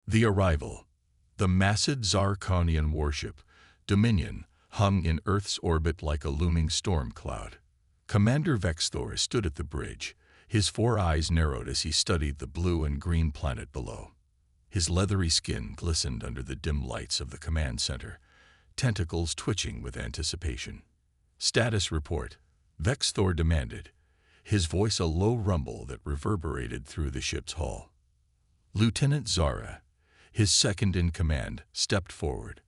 The arrival. The massive Zarkonian warship, Dominion, hung in Earth's orbit like a looming storm cloud. Commander Vexthor stood at the bridge, his 4 eyes narrowed as he studied the blue and green planet below. His leathery skin glistened under the dim lights of the command center, tentacles twitching with anticipation. "Status report," Vexthor demanded, his voice a low rumble that reverberated through the ship's hull. Lieutenant Zara, his second-in-command, stepped forward.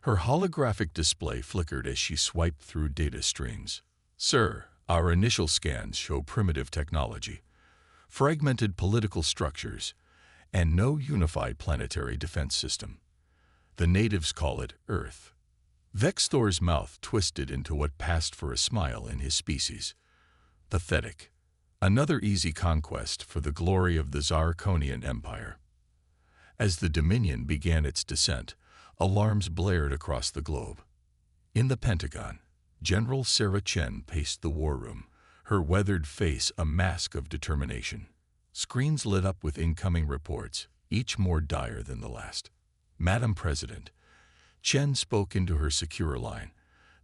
Her holographic display flickered as she swiped through data streams. "Sir, our initial scans show primitive technology, fragmented political structures, and no unified planetary defense system. The natives call it Earth." Vexthor's mouth twisted into what passed for a smile in his species. Pathetic. Another easy conquest for the glory of the Zarkonian Empire. As the Dominion began its descent, alarms blared across the globe. In the Pentagon, General Sarah Chen paced the war room, her weathered face a mask of determination. Screens lit up with incoming reports, each more dire than the last. "Madam President," Chen spoke into her secure line,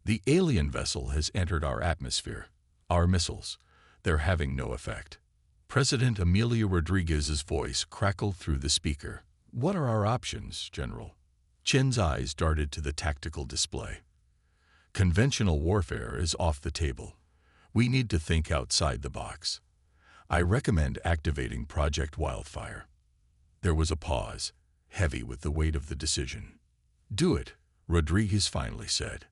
"the alien vessel has entered our atmosphere. Our missiles, they're having no effect." President Amelia Rodriguez's voice crackled through the speaker. "What are our options, General?" Chen's eyes darted to the tactical display. "Conventional warfare is off the table. We need to think outside the box. I recommend activating Project Wildfire." There was a pause, heavy with the weight of the decision. "Do it," Rodriguez finally said.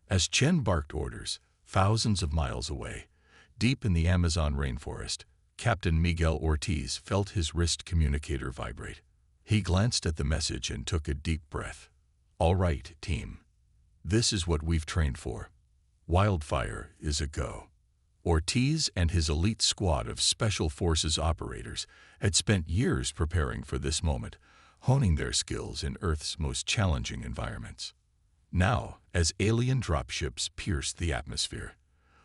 As Chen barked orders, thousands of miles away, deep in the Amazon rainforest, Captain Miguel Ortiz felt his wrist communicator vibrate. He glanced at the message and took a deep breath. "All right, team. This is what we've trained for. Wildfire is a go." Ortiz and his elite squad of Special Forces operators had spent years preparing for this moment, honing their skills in Earth's most challenging environments. Now, as alien dropships pierced the atmosphere,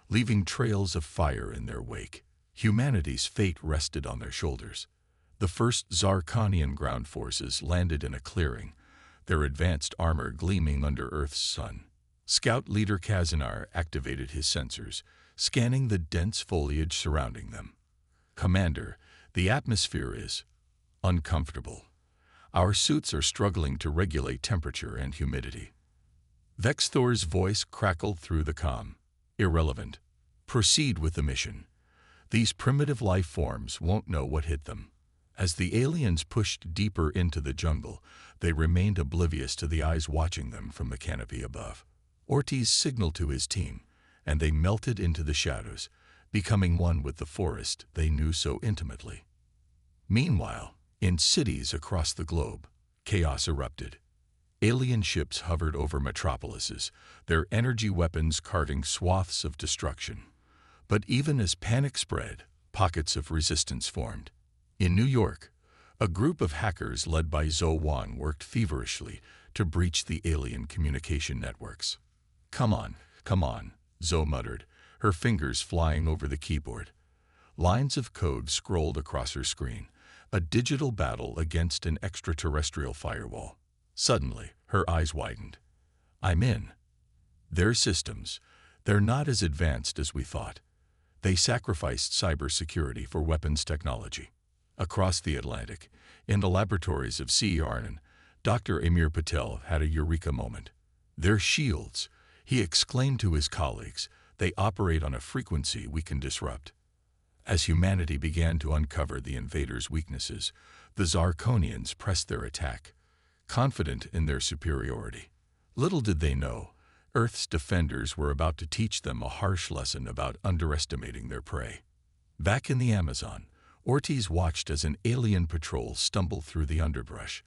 leaving trails of fire in their wake, humanity's fate rested on their shoulders. The first Zarkonian ground forces landed in a clearing, their advanced armor gleaming under Earth's sun. Scout leader Kazanar activated his sensors, scanning the dense foliage surrounding them. "Commander, the atmosphere is uncomfortable. Our suits are struggling to regulate temperature and humidity." Vexthor's voice crackled through the comm. "Irrelevant. Proceed with the mission. These primitive life forms won't know what hit them." As the aliens pushed deeper into the jungle, they remained oblivious to the eyes watching them from the canopy above. Ortiz signaled to his team, and they melted into the shadows, becoming one with the forest they knew so intimately. Meanwhile, in cities across the globe, chaos erupted. Alien ships hovered over metropolises, their energy weapons carving swaths of destruction. But even as panic spread, pockets of resistance formed. In New York, a group of hackers led by Zhou Wang worked feverishly to breach the alien communication networks. Come on, Zhou muttered, her fingers flying over the keyboard. Lines of code scrolled across her screen, a digital battle against an extraterrestrial firewall. Suddenly, her eyes widened. "I'm in. Their systems, they're not as advanced as we thought. They sacrificed cybersecurity for weapons technology." Across the Atlantic, in the laboratories of C. Arnon, Dr. Amir Patel had a eureka moment. "Their shields," he exclaimed to his colleagues, "they operate on a frequency we can disrupt." As humanity began to uncover the invaders' weaknesses, the Zarkonians pressed their attack, confident in their superiority. Little did they know, Earth's defenders were about to teach them a harsh lesson about underestimating their prey. Back in the Amazon, Ortiz watched as an alien patrol stumbled through the underbrush,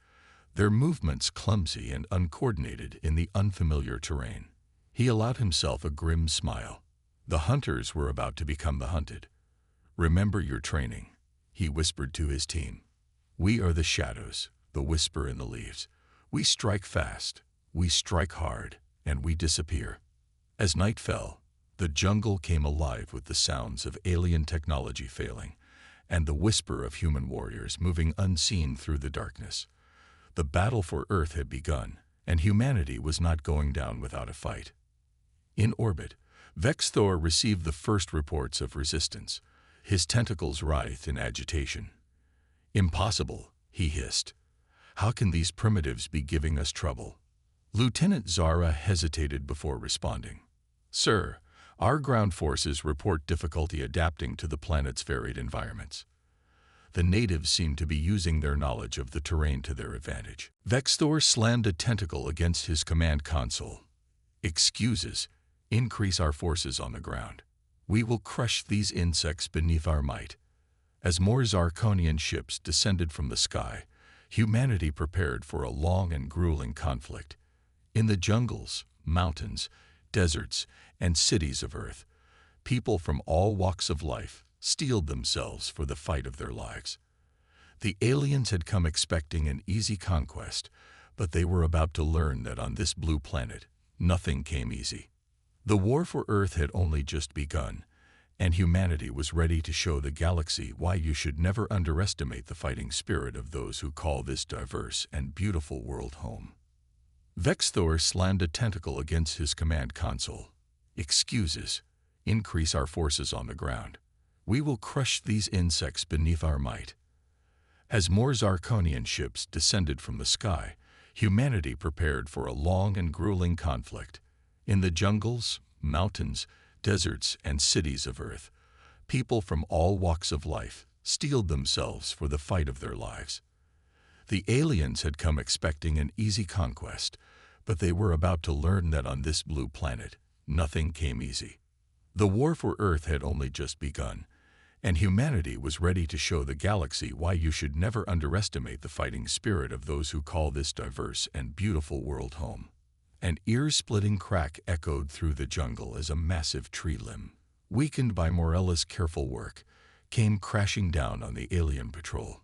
their movements clumsy and uncoordinated in the unfamiliar terrain. He allowed himself a grim smile. The hunters were about to become the hunted. "Remember your training," he whispered to his team. "We are the shadows, the whisper in the leaves. We strike fast, we strike hard, and we disappear." As night fell, the jungle came alive with the sounds of alien technology failing, and the whisper of human warriors moving unseen through the darkness. The battle for Earth had begun, and humanity was not going down without a fight. In orbit, Vexthor received the first reports of resistance. His tentacles writhed in agitation. "Impossible," he hissed. "How can these primitives be giving us trouble?" Lieutenant Zara hesitated before responding. "Sir, our ground forces report difficulty adapting to the planet's varied environments. The natives seem to be using their knowledge of the terrain to their advantage." Vexthor slammed a tentacle against his command console. "Excuses. Increase our forces on the ground. We will crush these insects beneath our might." As more Zarkonian ships descended from the sky, humanity prepared for a long and grueling conflict. In the jungles, mountains, deserts, and cities of Earth, people from all walks of life steeled themselves for the fight of their lives. The aliens had come expecting an easy conquest, but they were about to learn that on this blue planet, nothing came easy. The war for Earth had only just begun, and humanity was ready to show the galaxy why you should never underestimate the fighting spirit of those who call this diverse and beautiful world home. Vexthor slammed a tentacle against his command console. "Excuses. Increase our forces on the ground. We will crush these insects beneath our might." As more Zarkonian ships descended from the sky, humanity prepared for a long and grueling conflict. In the jungles, mountains, deserts, and cities of Earth, people from all walks of life steeled themselves for the fight of their lives. The aliens had come expecting an easy conquest, but they were about to learn that on this blue planet, nothing came easy. The war for Earth had only just begun, and humanity was ready to show the galaxy why you should never underestimate the fighting spirit of those who call this diverse and beautiful world home. An ear-splitting crack echoed through the jungle as a massive tree limb, weakened by Morella's careful work, came crashing down on the alien patrol.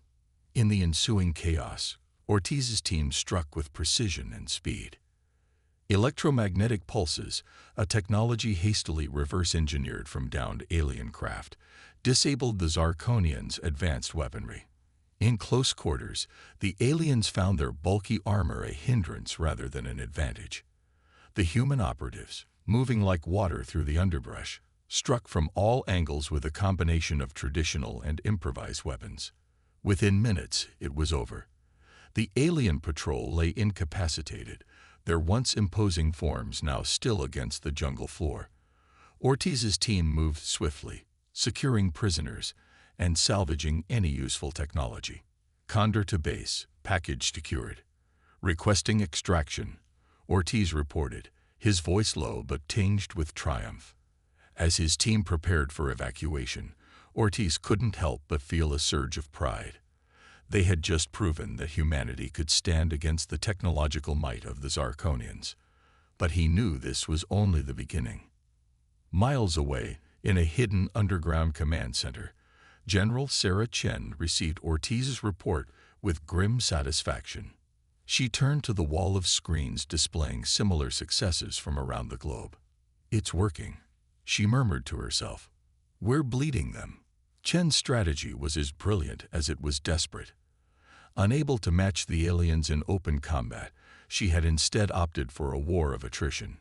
In the ensuing chaos, Ortiz's team struck with precision and speed. Electromagnetic pulses, a technology hastily reverse-engineered from downed alien craft, disabled the Zarkonians' advanced weaponry. In close quarters, the aliens found their bulky armor a hindrance rather than an advantage. The human operatives, moving like water through the underbrush, struck from all angles with a combination of traditional and improvised weapons. Within minutes, it was over. The alien patrol lay incapacitated, their once imposing forms now still against the jungle floor. Ortiz's team moved swiftly, securing prisoners and salvaging any useful technology. "Condor to base, package secured. Requesting extraction," Ortiz reported, his voice low but tinged with triumph. As his team prepared for evacuation, Ortiz couldn't help but feel a surge of pride. They had just proven that humanity could stand against the technological might of the Zarkonians. But he knew this was only the beginning. Miles away, in a hidden underground command center, General Sarah Chen received Ortiz's report with grim satisfaction. She turned to the wall of screens displaying similar successes from around the globe. "It's working," she murmured to herself. "We're bleeding them." Chen's strategy was as brilliant as it was desperate. Unable to match the aliens in open combat, she had instead opted for a war of attrition.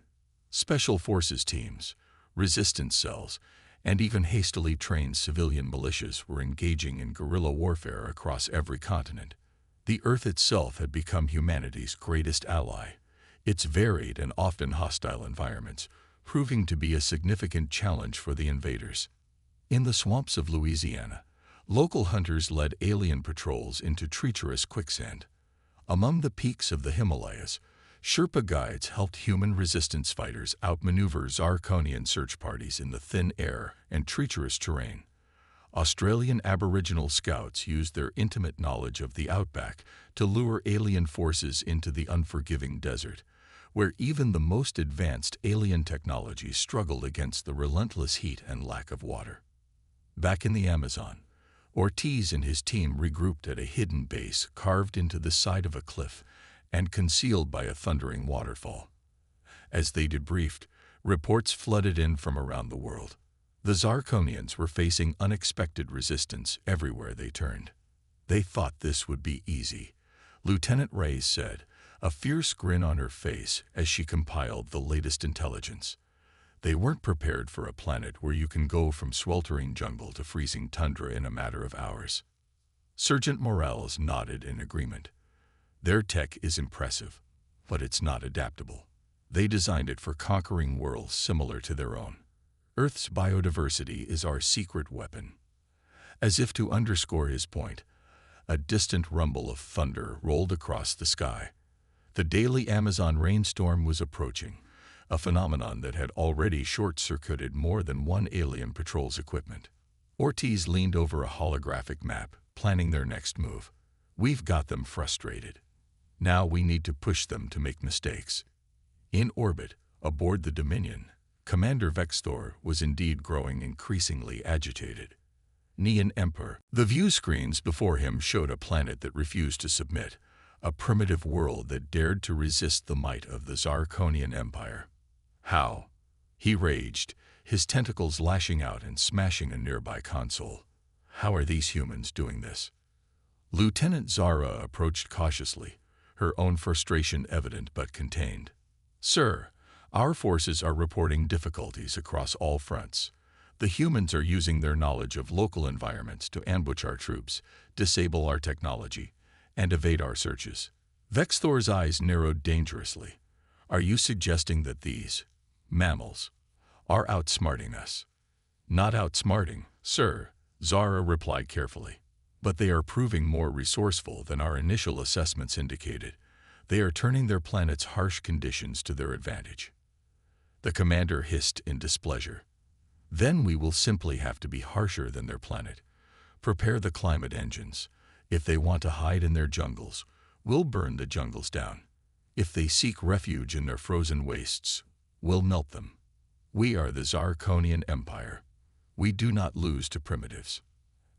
Special forces teams, resistance cells, and even hastily trained civilian militias were engaging in guerrilla warfare across every continent. The Earth itself had become humanity's greatest ally, its varied and often hostile environments proving to be a significant challenge for the invaders. In the swamps of Louisiana, local hunters led alien patrols into treacherous quicksand. Among the peaks of the Himalayas, Sherpa guides helped human resistance fighters outmaneuver Zarkonian search parties in the thin air and treacherous terrain. Australian Aboriginal scouts used their intimate knowledge of the outback to lure alien forces into the unforgiving desert, where even the most advanced alien technology struggled against the relentless heat and lack of water. Back in the Amazon, Ortiz and his team regrouped at a hidden base carved into the side of a cliff and concealed by a thundering waterfall. As they debriefed, reports flooded in from around the world. The Zarkonians were facing unexpected resistance everywhere they turned. They thought this would be easy, Lieutenant Reyes said, a fierce grin on her face as she compiled the latest intelligence. They weren't prepared for a planet where you can go from sweltering jungle to freezing tundra in a matter of hours. Sergeant Morales nodded in agreement. Their tech is impressive, but it's not adaptable. They designed it for conquering worlds similar to their own. Earth's biodiversity is our secret weapon. As if to underscore his point, a distant rumble of thunder rolled across the sky. The daily Amazon rainstorm was approaching, a phenomenon that had already short-circuited more than one alien patrol's equipment. Ortiz leaned over a holographic map, planning their next move. We've got them frustrated. Now we need to push them to make mistakes. In orbit, aboard the Dominion, Commander Vexthor was indeed growing increasingly agitated. Neon Emperor. The view screens before him showed a planet that refused to submit, a primitive world that dared to resist the might of the Zarkonian Empire. How? He raged, his tentacles lashing out and smashing a nearby console. How are these humans doing this? Lieutenant Zara approached cautiously, her own frustration evident but contained. Sir, our forces are reporting difficulties across all fronts. The humans are using their knowledge of local environments to ambush our troops, disable our technology, and evade our searches. Vexthor's eyes narrowed dangerously. Are you suggesting that these mammals are outsmarting us? Not outsmarting, sir, Zara replied carefully. But they are proving more resourceful than our initial assessments indicated. They are turning their planet's harsh conditions to their advantage. The commander hissed in displeasure. Then we will simply have to be harsher than their planet. Prepare the climate engines. If they want to hide in their jungles, we'll burn the jungles down. If they seek refuge in their frozen wastes, we'll melt them. We are the Zarkonian Empire. We do not lose to primitives.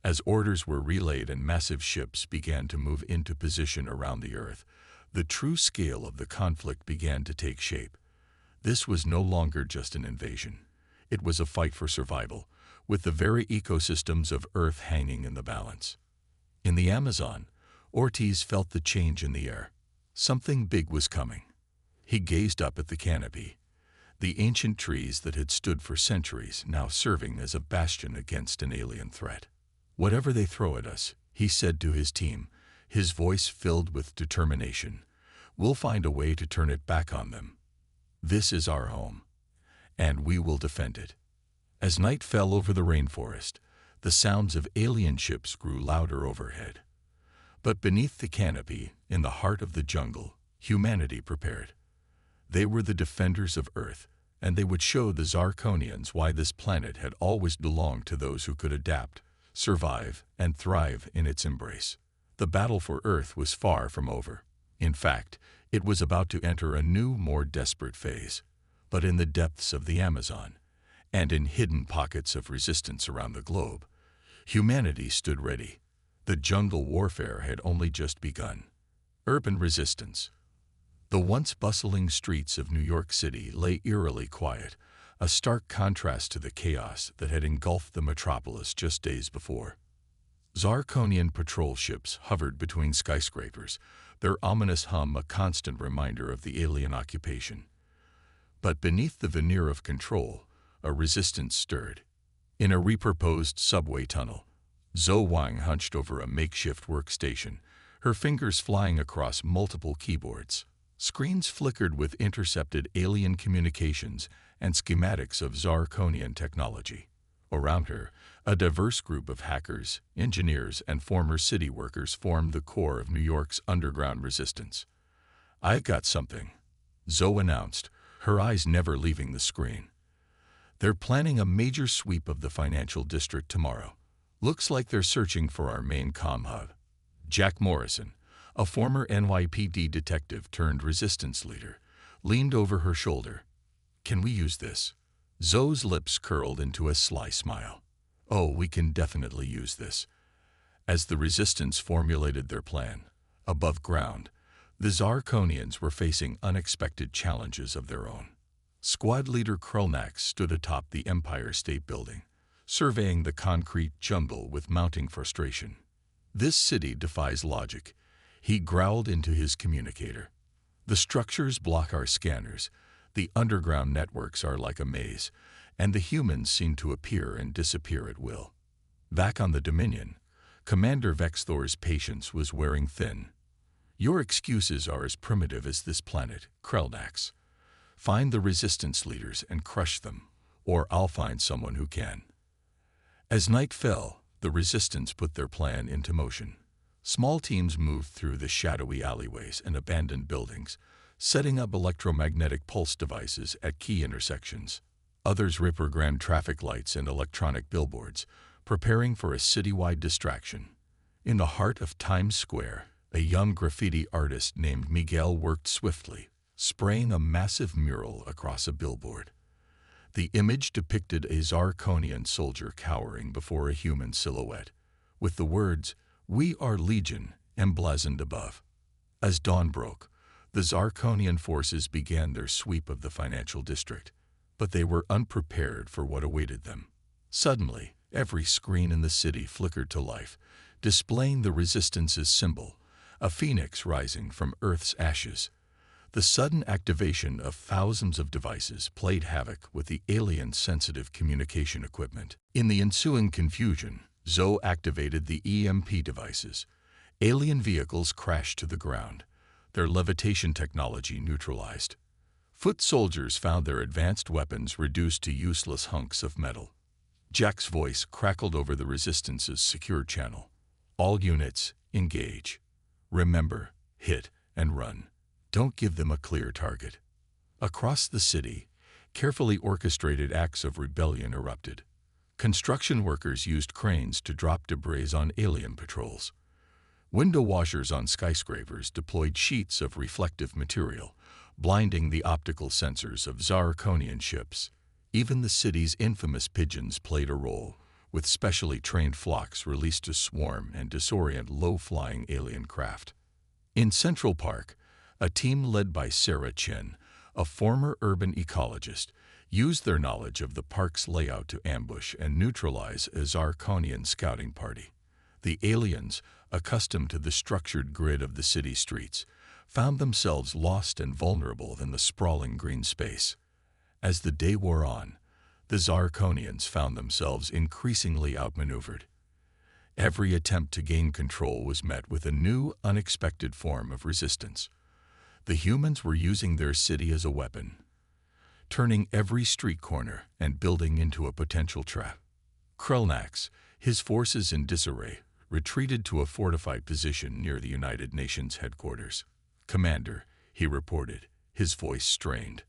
As orders were relayed and massive ships began to move into position around the Earth, the true scale of the conflict began to take shape. This was no longer just an invasion. It was a fight for survival, with the very ecosystems of Earth hanging in the balance. In the Amazon, Ortiz felt the change in the air. Something big was coming. He gazed up at the canopy, the ancient trees that had stood for centuries now serving as a bastion against an alien threat. Whatever they throw at us, he said to his team, his voice filled with determination, we'll find a way to turn it back on them. This is our home, and we will defend it. As night fell over the rainforest, the sounds of alien ships grew louder overhead. But beneath the canopy, in the heart of the jungle, humanity prepared. They were the defenders of Earth, and they would show the Zarkonians why this planet had always belonged to those who could adapt, survive, and thrive in its embrace. The battle for Earth was far from over. In fact, it was about to enter a new, more desperate phase. But in the depths of the Amazon, and in hidden pockets of resistance around the globe, humanity stood ready. The jungle warfare had only just begun. Urban resistance. The once bustling streets of New York City lay eerily quiet, a stark contrast to the chaos that had engulfed the metropolis just days before. Zarkonian patrol ships hovered between skyscrapers, their ominous hum a constant reminder of the alien occupation. But beneath the veneer of control, a resistance stirred. In a repurposed subway tunnel, Zhou Wang hunched over a makeshift workstation, her fingers flying across multiple keyboards. Screens flickered with intercepted alien communications and schematics of Zarkonian technology. Around her, a diverse group of hackers, engineers, and former city workers formed the core of New York's underground resistance. "I've got something," Zhou announced, her eyes never leaving the screen. "They're planning a major sweep of the financial district tomorrow. Looks like they're searching for our main comm hub." Jack Morrison, a former NYPD detective turned resistance leader, leaned over her shoulder. "Can we use this?" Zhou's lips curled into a sly smile. "Oh, we can definitely use this." As the resistance formulated their plan, above ground, the Zarkonians were facing unexpected challenges of their own. Squad leader Krolnak stood atop the Empire State Building, surveying the concrete jungle with mounting frustration. "This city defies logic," He growled into his communicator. "The structures block our scanners. The underground networks are like a maze, and the humans seem to appear and disappear at will." Back on the Dominion, Commander Vexthor's patience was wearing thin. "Your excuses are as primitive as this planet, Krelnax. Find the resistance leaders and crush them, or I'll find someone who can." As night fell, the resistance put their plan into motion. Small teams moved through the shadowy alleyways and abandoned buildings, setting up electromagnetic pulse devices at key intersections. Others reprogrammed traffic lights and electronic billboards, preparing for a citywide distraction. In the heart of Times Square, a young graffiti artist named Miguel worked swiftly, spraying a massive mural across a billboard. The image depicted a Zarkonian soldier cowering before a human silhouette, with the words, "We are Legion," emblazoned above. As dawn broke, the Zarkonian forces began their sweep of the financial district, but they were unprepared for what awaited them. Suddenly, every screen in the city flickered to life, displaying the Resistance's symbol, a phoenix rising from Earth's ashes. The sudden activation of thousands of devices played havoc with the alien-sensitive communication equipment. In the ensuing confusion, Zoe activated the EMP devices. Alien vehicles crashed to the ground, their levitation technology neutralized. Foot soldiers found their advanced weapons reduced to useless hunks of metal. Jack's voice crackled over the Resistance's secure channel. "All units, engage. Remember, hit and run. Don't give them a clear target." Across the city, carefully orchestrated acts of rebellion erupted. Construction workers used cranes to drop debris on alien patrols. Window washers on skyscrapers deployed sheets of reflective material, blinding the optical sensors of Zarkonian ships. Even the city's infamous pigeons played a role, with specially trained flocks released to swarm and disorient low-flying alien craft. In Central Park, a team led by Sarah Chin, a former urban ecologist, used their knowledge of the park's layout to ambush and neutralize a Zarkonian scouting party. The aliens, accustomed to the structured grid of the city streets, found themselves lost and vulnerable in the sprawling green space. As the day wore on, the Zarkonians found themselves increasingly outmaneuvered. Every attempt to gain control was met with a new, unexpected form of resistance. The humans were using their city as a weapon, turning every street corner and building into a potential trap. Krelnax, his forces in disarray, retreated to a fortified position near the United Nations headquarters. "Commander," he reported, his voice strained,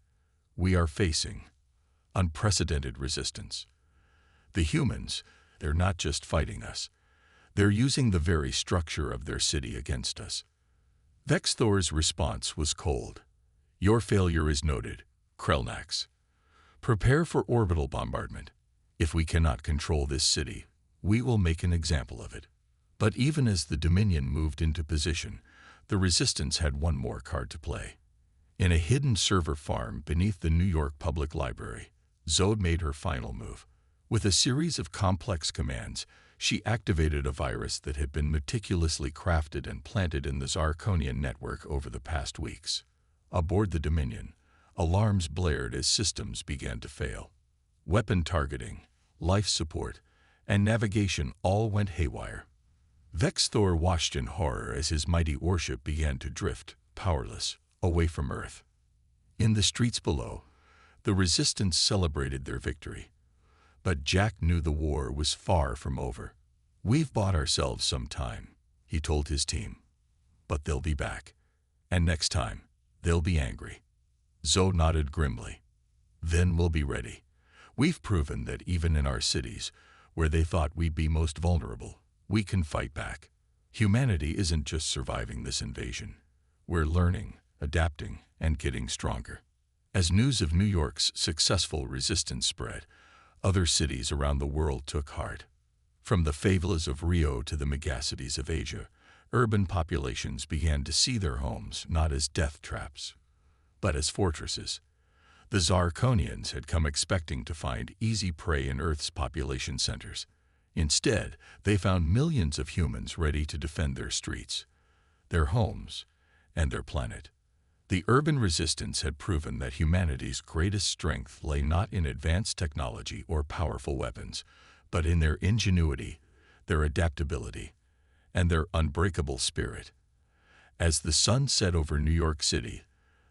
"we are facing unprecedented resistance. The humans, they're not just fighting us. They're using the very structure of their city against us." Vexthor's response was cold. "Your failure is noted, Krelnax. Prepare for orbital bombardment. If we cannot control this city, we will make an example of it." But even as the Dominion moved into position, the Resistance had one more card to play. In a hidden server farm beneath the New York Public Library, Zoe made her final move. With a series of complex commands, she activated a virus that had been meticulously crafted and planted in the Zarkonian network over the past weeks. Aboard the Dominion, alarms blared as systems began to fail. Weapon targeting, life support, and navigation all went haywire. Vexthor watched in horror as his mighty warship began to drift, powerless, away from Earth. In the streets below, the Resistance celebrated their victory. But Jack knew the war was far from over. "We've bought ourselves some time," he told his team. "But they'll be back. And next time, they'll be angry." Zoe nodded grimly. "Then we'll be ready. We've proven that even in our cities, where they thought we'd be most vulnerable, we can fight back. Humanity isn't just surviving this invasion. We're learning, adapting, and getting stronger." As news of New York's successful resistance spread, other cities around the world took heart. From the favelas of Rio to the megacities of Asia, urban populations began to see their homes not as death traps, but as fortresses. The Zarkonians had come expecting to find easy prey in Earth's population centers. Instead, they found millions of humans ready to defend their streets. their homes, and their planet. The urban resistance had proven that humanity's greatest strength lay not in advanced technology or powerful weapons, but in their ingenuity, their adaptability, and their unbreakable spirit. As the sun set over New York City,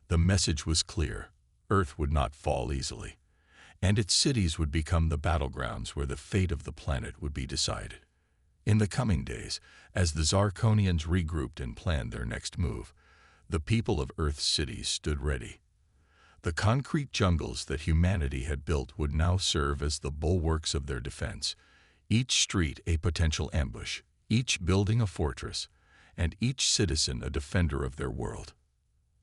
the message was clear: Earth would not fall easily, and its cities would become the battlegrounds where the fate of the planet would be decided. In the coming days, as the Zarkonians regrouped and planned their next move, the people of Earth's cities stood ready. The concrete jungles that humanity had built would now serve as the bulwarks of their defense, each street a potential ambush, each building a fortress, and each citizen a defender of their world.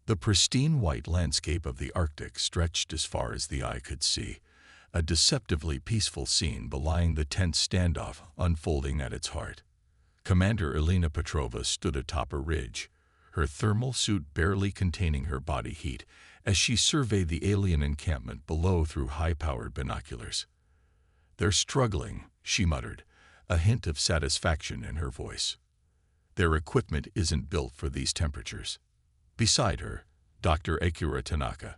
The pristine white landscape of the Arctic stretched as far as the eye could see, a deceptively peaceful scene belying the tense standoff unfolding at its heart. Commander Elena Petrova stood atop a ridge, her thermal suit barely containing her body heat, as she surveyed the alien encampment below through high-powered binoculars. "They're struggling," she muttered, a hint of satisfaction in her voice. "Their equipment isn't built for these temperatures." Beside her, Dr. Akira Tanaka,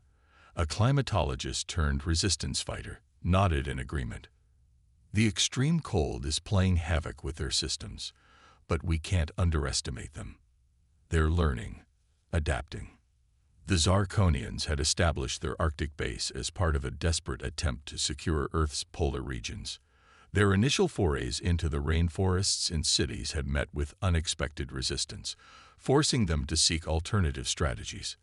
a climatologist turned resistance fighter, nodded in agreement. "The extreme cold is playing havoc with their systems, but we can't underestimate them. They're learning, adapting." The Zarkonians had established their Arctic base as part of a desperate attempt to secure Earth's polar regions. Their initial forays into the rainforests and cities had met with unexpected resistance, forcing them to seek alternative strategies.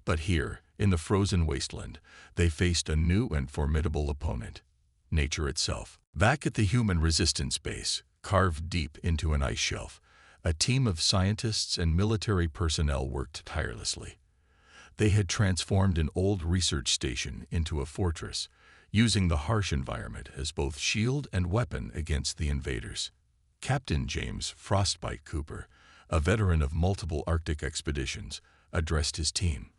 But here, in the frozen wasteland, they faced a new and formidable opponent: nature itself. Back at the human resistance base, carved deep into an ice shelf, a team of scientists and military personnel worked tirelessly. They had transformed an old research station into a fortress, using the harsh environment as both shield and weapon against the invaders. Captain James "Frostbite" Cooper, a veteran of multiple Arctic expeditions, addressed his team.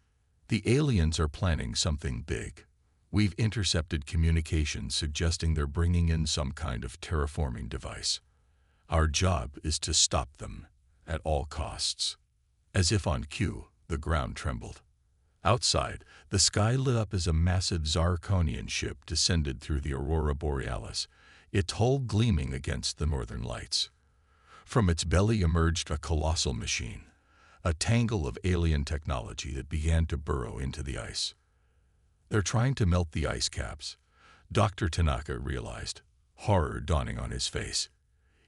"The aliens are planning something big. We've intercepted communications suggesting they're bringing in some kind of terraforming device. Our job is to stop them, at all costs." As if on cue, the ground trembled. Outside, the sky lit up as a massive Zarkonian ship descended through the aurora borealis, its hull gleaming against the northern lights. From its belly emerged a colossal machine, a tangle of alien technology that began to burrow into the ice. "They're trying to melt the ice caps," Dr. Tanaka realized, horror dawning on his face.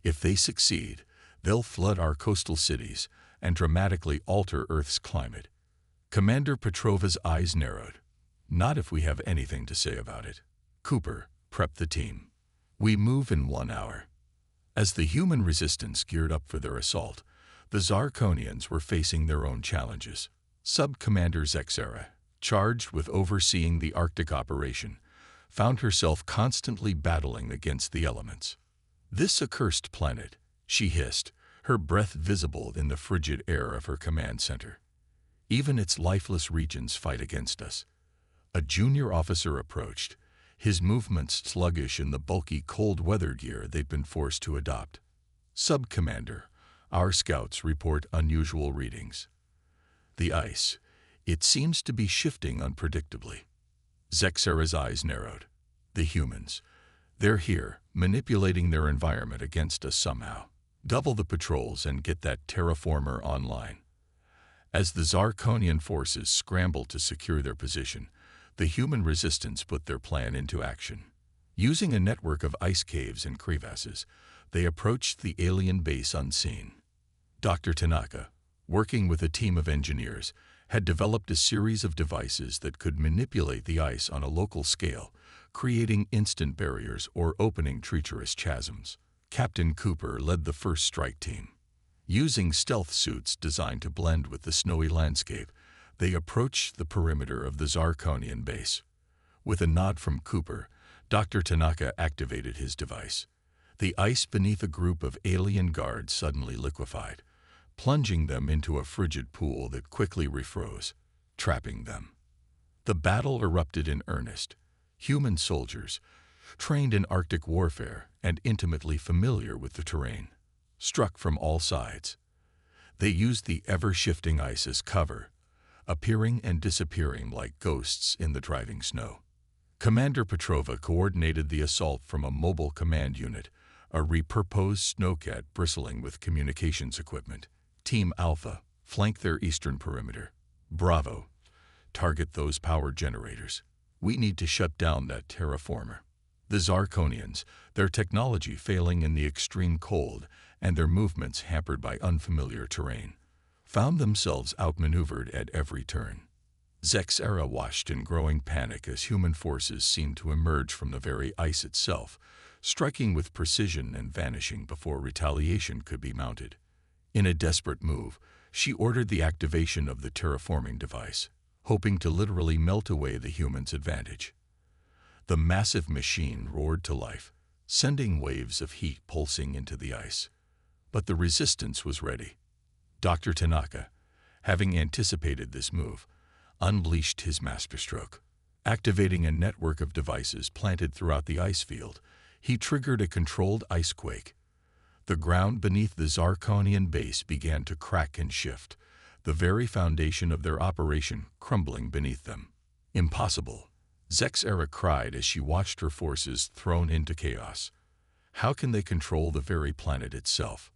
"If they succeed, they'll flood our coastal cities and dramatically alter Earth's climate." Commander Petrova's eyes narrowed. "Not if we have anything to say about it." Cooper prepped the team. "We move in 1 hour." As the human resistance geared up for their assault, the Zarkonians were facing their own challenges. Sub-Commander Zexera, charged with overseeing the Arctic operation, found herself constantly battling against the elements. "This accursed planet," she hissed, her breath visible in the frigid air of her command center. "Even its lifeless regions fight against us." A junior officer approached, his movements sluggish in the bulky cold weather gear they'd been forced to adopt. "Sub-Commander, our scouts report unusual readings. The ice, it seems to be shifting unpredictably." Zexera's eyes narrowed. "The humans, they're here, manipulating their environment against us somehow. Double the patrols and get that terraformer online." As the Zarkonian forces scrambled to secure their position, the human resistance put their plan into action. Using a network of ice caves and crevasses, they approached the alien base unseen. Dr. Tanaka, working with a team of engineers, had developed a series of devices that could manipulate the ice on a local scale, creating instant barriers or opening treacherous chasms. Captain Cooper led the first strike team. Using stealth suits designed to blend with the snowy landscape, they approached the perimeter of the Zarkonian base. With a nod from Cooper, Dr. Tanaka activated his device. The ice beneath a group of alien guards suddenly liquefied, plunging them into a frigid pool that quickly refroze, trapping them. The battle erupted in earnest. Human soldiers, trained in Arctic warfare and intimately familiar with the terrain, struck from all sides. They used the ever-shifting ice as cover, appearing and disappearing like ghosts in the driving snow. Commander Petrova coordinated the assault from a mobile command unit, a repurposed snowcat bristling with communications equipment. Team Alpha, flank their eastern perimeter. Bravo, target those power generators. We need to shut down that terraformer. The Zarkonians, their technology failing in the extreme cold and their movements hampered by unfamiliar terrain, found themselves outmaneuvered at every turn. Zexera watched in growing panic as human forces seemed to emerge from the very ice itself, striking with precision and vanishing before retaliation could be mounted. In a desperate move, she ordered the activation of the terraforming device, hoping to literally melt away the humans' advantage. The massive machine roared to life, sending waves of heat pulsing into the ice. But the resistance was ready. Dr. Tanaka, having anticipated this move, unleashed his masterstroke. Activating a network of devices planted throughout the ice field, he triggered a controlled ice quake. The ground beneath the Zarkonian base began to crack and shift, the very foundation of their operation crumbling beneath them. Impossible, Zexera cried as she watched her forces thrown into chaos. How can they control the very planet itself?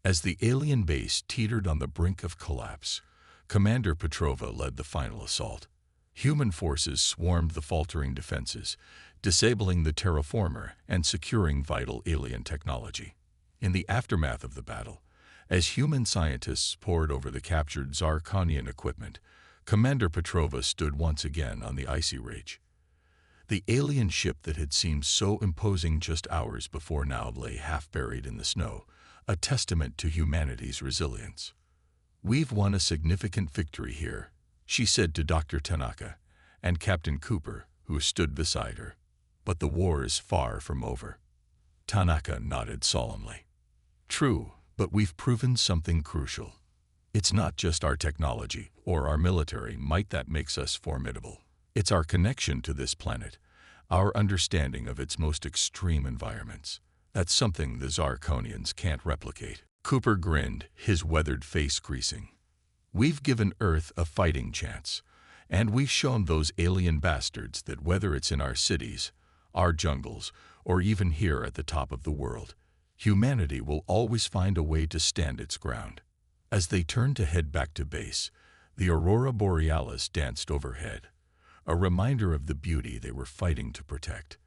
As the alien base teetered on the brink of collapse, Commander Petrova led the final assault. Human forces swarmed the faltering defenses, disabling the terraformer and securing vital alien technology. In the aftermath of the battle, as human scientists pored over the captured Zarkonian equipment, Commander Petrova stood once again on the icy ridge. The alien ship that had seemed so imposing just hours before now lay half buried in the snow, a testament to humanity's resilience. "We've won a significant victory here," she said to Dr. Tanaka and Captain Cooper, who stood beside her. "But the war is far from over." Tanaka nodded solemnly. "True, but we've proven something crucial. It's not just our technology or our military might that makes us formidable. It's our connection to this planet, our understanding of its most extreme environments. That's something the Zarkonians can't replicate." Cooper grinned, his weathered face creasing. "We've given Earth a fighting chance, and we've shown those alien bastards that whether it's in our cities, our jungles, or even here at the top of the world, humanity will always find a way to stand its ground." As they turned to head back to base, the aurora borealis danced overhead, a reminder of the beauty they were fighting to protect.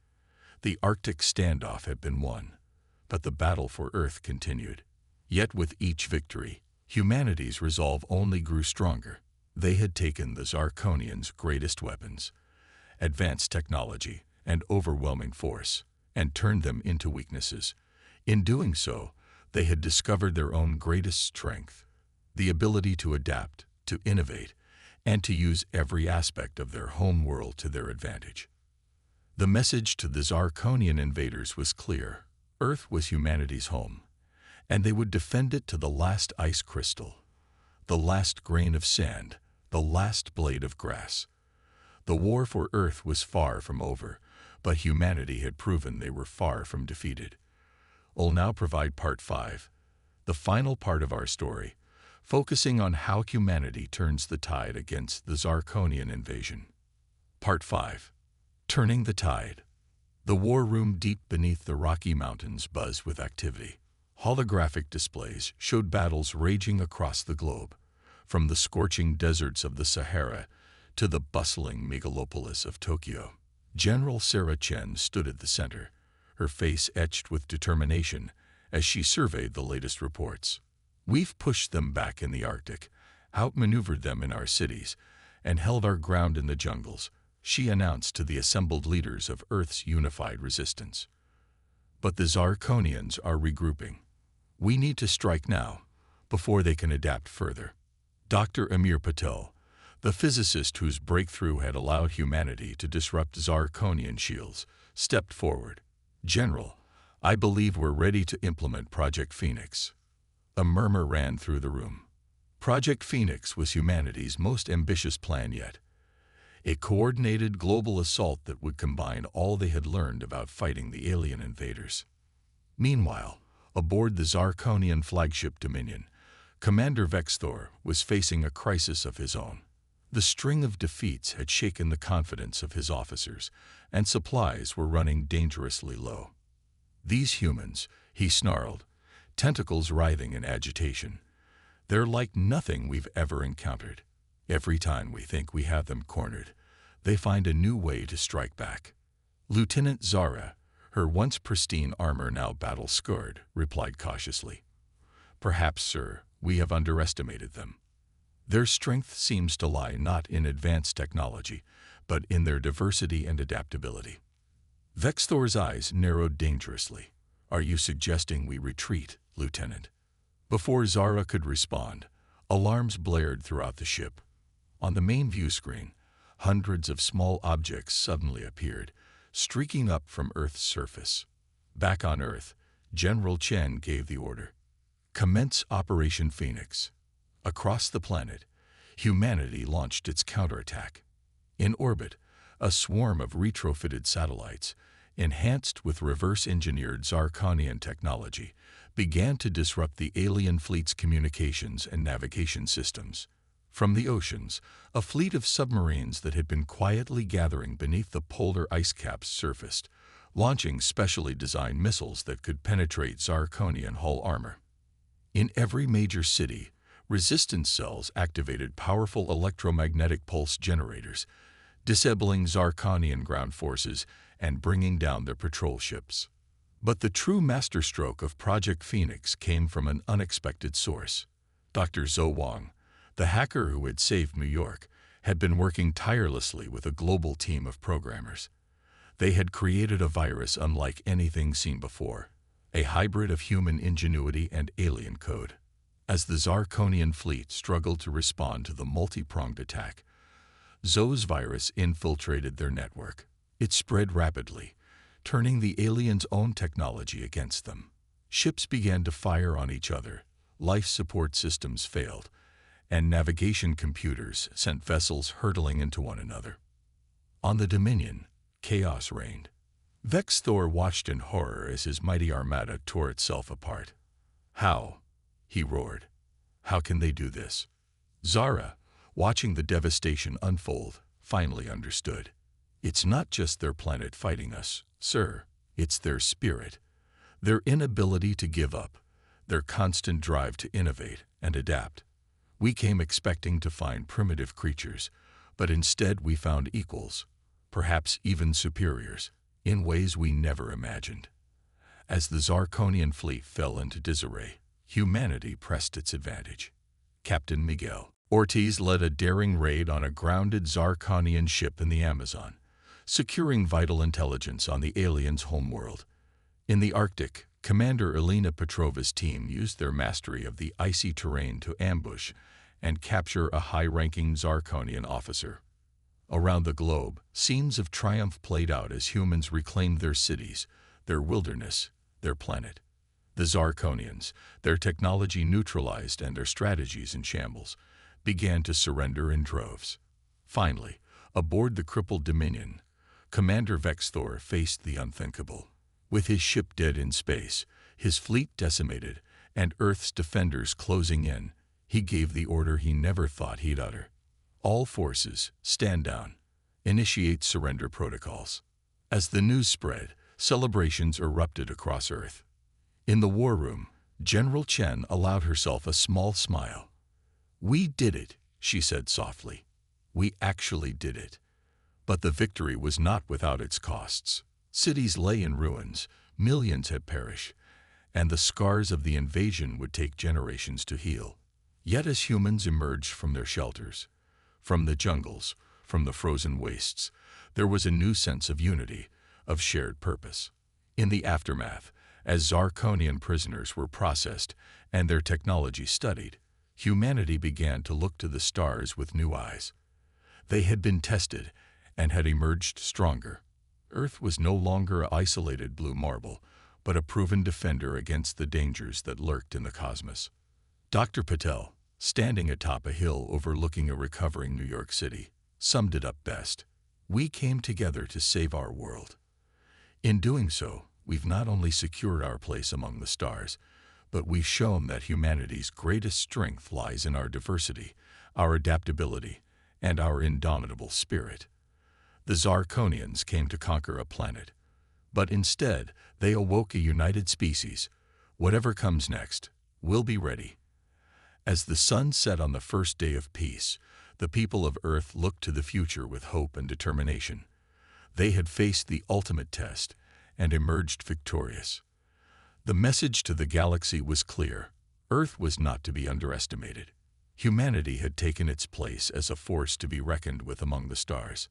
The Arctic standoff had been won, but the battle for Earth continued. Yet with each victory, humanity's resolve only grew stronger. They had taken the Zarkonians' greatest weapons, advanced technology, and overwhelming force, and turned them into weaknesses. In doing so, they had discovered their own greatest strength, the ability to adapt, to innovate, and to use every aspect of their home world to their advantage. The message to the Zarkonian invaders was clear. Earth was humanity's home, and they would defend it to the last ice crystal, the last grain of sand, the last blade of grass. The war for Earth was far from over, but humanity had proven they were far from defeated. I'll now provide Part 5, the final part of our story, focusing on how humanity turns the tide against the Zarkonian invasion. Part 5. Turning the Tide. The war room deep beneath the Rocky Mountains buzzed with activity. Holographic displays showed battles raging across the globe, from the scorching deserts of the Sahara to the bustling megalopolis of Tokyo. General Sarah Chen stood at the center, her face etched with determination as she surveyed the latest reports. "We've pushed them back in the Arctic, outmaneuvered them in our cities, and held our ground in the jungles," she announced to the assembled leaders of Earth's unified resistance. "But the Zarkonians are regrouping. We need to strike now, before they can adapt further." Dr. Amir Patel, the physicist whose breakthrough had allowed humanity to disrupt Zarkonian shields, stepped forward. "General, I believe we're ready to implement Project Phoenix." A murmur ran through the room. Project Phoenix was humanity's most ambitious plan yet. A coordinated global assault that would combine all they had learned about fighting the alien invaders. Meanwhile, aboard the Zarkonian flagship Dominion, Commander Vexthor was facing a crisis of his own. The string of defeats had shaken the confidence of his officers, and supplies were running dangerously low. "These humans," he snarled, tentacles writhing in agitation. "They're like nothing we've ever encountered. Every time we think we have them cornered, they find a new way to strike back." Lieutenant Zara, her once pristine armor now battle-scarred, replied cautiously, "Perhaps, sir, we have underestimated them. Their strength seems to lie not in advanced technology, but in their diversity and adaptability." Vexthor's eyes narrowed dangerously. "Are you suggesting we retreat, Lieutenant?" Before Zara could respond, alarms blared throughout the ship. On the main view screen, hundreds of small objects suddenly appeared, streaking up from Earth's surface. Back on Earth, General Chen gave the order. "Commence Operation Phoenix." Across the planet, humanity launched its counterattack. In orbit, a swarm of retrofitted satellites, enhanced with reverse-engineered Zarkonian technology, began to disrupt the alien fleet's communications and navigation systems. From the oceans, a fleet of submarines that had been quietly gathering beneath the polar ice caps surfaced, launching specially designed missiles that could penetrate Zarkonian hull armor. In every major city, resistance cells activated powerful electromagnetic pulse generators, disabling Zarkonian ground forces and bringing down their patrol ships. But the true masterstroke of Project Phoenix came from an unexpected source. Dr. Zhou Wang, the hacker who had saved New York, had been working tirelessly with a global team of programmers. They had created a virus unlike anything seen before, a hybrid of human ingenuity and alien code. As the Zarkonian fleet struggled to respond to the multi-pronged attack, Zhou's virus infiltrated their network. It spread rapidly, turning the aliens' own technology against them. Ships began to fire on each other, life support systems failed, and navigation computers sent vessels hurtling into one another. On the Dominion, chaos reigned. Vexthor watched in horror as his mighty armada tore itself apart. "How?" he roared. "How can they do this?" Zara, watching the devastation unfold, finally understood. "It's not just their planet fighting us, sir. It's their spirit, their inability to give up, their constant drive to innovate and adapt. We came expecting to find primitive creatures, but instead we found equals, perhaps even superiors, in ways we never imagined." As the Zarkonian fleet fell into disarray, humanity pressed its advantage. Captain Miguel Ortiz led a daring raid on a grounded Zarkonian ship in the Amazon, securing vital intelligence on the aliens' homeworld. In the Arctic, Commander Elena Petrova's team used their mastery of the icy terrain to ambush and capture a high-ranking Zarkonian officer. Around the globe, scenes of triumph played out as humans reclaimed their cities, their wilderness, their planet. The Zarkonians, their technology neutralized and their strategies in shambles, began to surrender in droves. Finally, aboard the crippled Dominion, Commander Vexthor faced the unthinkable. With his ship dead in space, his fleet decimated, and Earth's defenders closing in, he gave the order he never thought he'd utter. "All forces, stand down. Initiate surrender protocols." As the news spread, celebrations erupted across Earth. In the war room, General Chen allowed herself a small smile. "We did it," she said softly. "We actually did it." But the victory was not without its costs. Cities lay in ruins, millions had perished, and the scars of the invasion would take generations to heal. Yet as humans emerged from their shelters, from the jungles, from the frozen wastes, there was a new sense of unity, of shared purpose. In the aftermath, as Zarkonian prisoners were processed and their technology studied, humanity began to look to the stars with new eyes. They had been tested and had emerged stronger. Earth was no longer an isolated blue marble, but a proven defender against the dangers that lurked in the cosmos. Dr. Patel, standing atop a hill overlooking a recovering New York City, summed it up best. "We came together to save our world. In doing so, we've not only secured our place among the stars, but we've shown that humanity's greatest strength lies in our diversity, our adaptability, and our indomitable spirit. The Zarkonians came to conquer a planet, but instead they awoke a united species. Whatever comes next, we'll be ready. As the sun set on the first day of peace, the people of Earth looked to the future with hope and determination. They had faced the ultimate test and emerged victorious. The message to the galaxy was clear: Earth was not to be underestimated. Humanity had taken its place as a force to be reckoned with among the stars.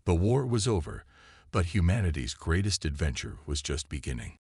The war was over, but humanity's greatest adventure was just beginning.